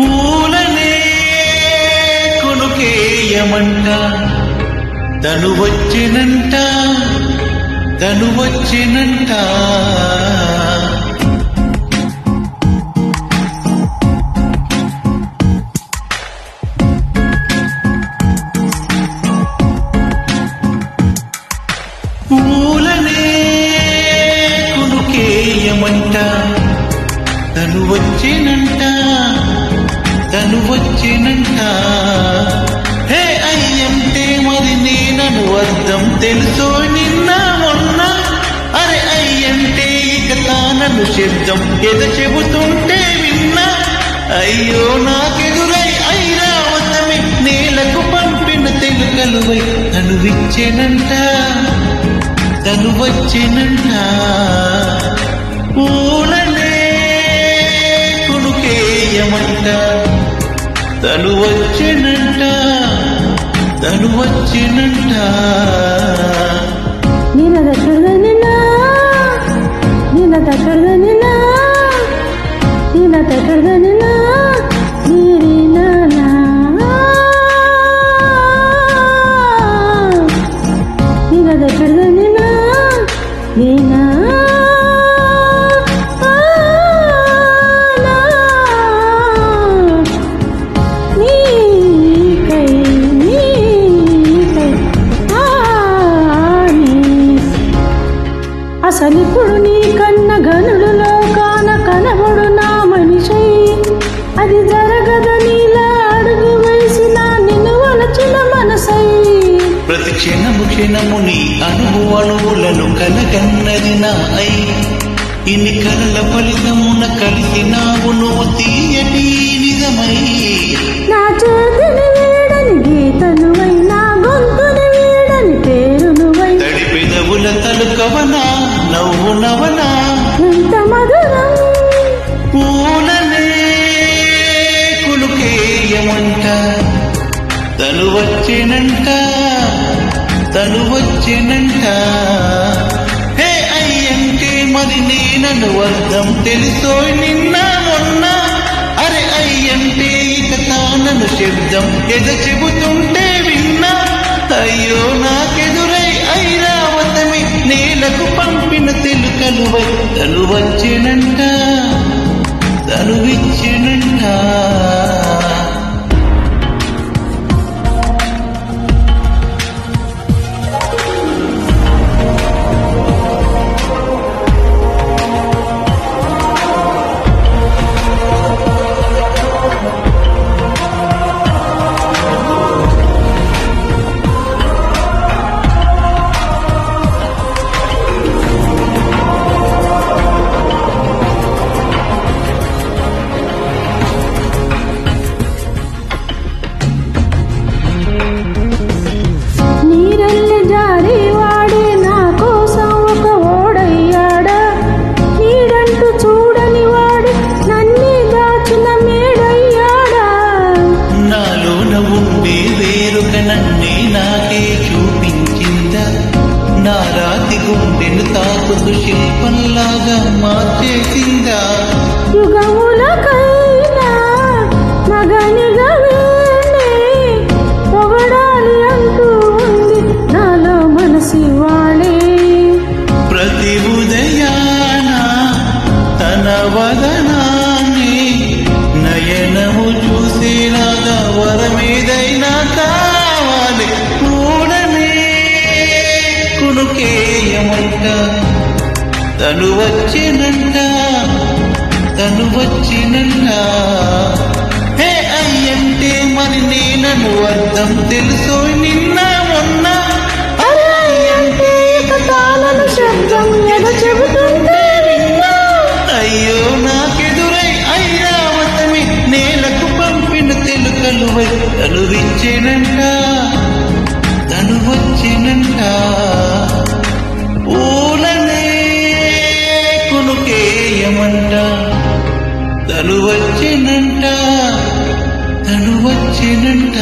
పూలనే కొనుకేయమంట తను వచ్చినంట తను వచ్చినంట పూలనే కొనుకేయమంట తను వచ్చినంట తను వచ్చినంట హే అయ్యంటే మరి నేనను అర్థం తెలుసో నిన్న మొన్న అరే అయ్యంటే ఇక తానను శబ్దం ఎద చెబుతుంటే విన్నా అయ్యో నాకెదురై ఐరావతమి నేలకు పంపిన తెలుకలువై తను విచ్చెనంట తను వచ్చినంట పూలనే కొనుకేయమంట తను వచ్చినంట తను వచ్చినంట నీల దశరథనినా నీల దశరథనినా నీల దశరథనినా నీరినా నీల దశరథనినా నీనా అసలిప్పుడు నీ కన్న గనులలో కాన కనబడు నా మనిషై అది జరగదనిలా అడుగు వేసిన నిన్ను వలచిన మనసై ప్రతి క్షణము క్షణము నీ అణువులను కలగన్నది నా అయి ఇన్ని కలల ఫలితమున కలిసినావు నువ్వు తీయటి నిజమై నా చేతిని వీడని గీతనువై నా గొంతుని వీడని పేరునువై తడి పెదవుల తలుకవనా నవ్వు నవనా ఎంత మధురం పూలనే కొనుకేయమంట తను వచ్చినంట తను వచ్చినంట హే అయ్యంటే మరి నేనను అర్థం తెలుసో నిన్న మొన్న అరే అయ్యంటే ఇక తానను శబ్దం ఎద చెబుతుంటే విన్నా అయ్యో నాకెదురై ఐరావతమి నేలకు పంపిన తెలుకలువై తను వచ్చినంట తను విచ్చినంట నన్నే నాకే చూపించిందా నా రాతి గుండెను తాకుతూ శిల్పంలాగా మార్చేసిందా యుగములకైనా మగనిగా పొగడాలి అంటూ ఉంది నాలో మనసి వాడే ప్రతి ఉదయాన తన వదనాన్ని నయనము చూసేలాగా వరమేదైనా కావాలి పూలనే కొనుకేయమంట తను వచ్చినంట తను వచ్చినంట హే అయ్యంటే మరి నేనను అర్థం తెలుసో నిన్న మొన్న అయ్యంటే తాళను శబ్దం ఎద చెబుతుంటే విన్నా అయ్యో నాకెదురై ఐరావతమి నేలకు పంపిన తెలుకలువై తను విచ్చెనంట తను వచ్చినంట పూలనే కొనుకేయమంట తను వచ్చినంట తను వచ్చినంట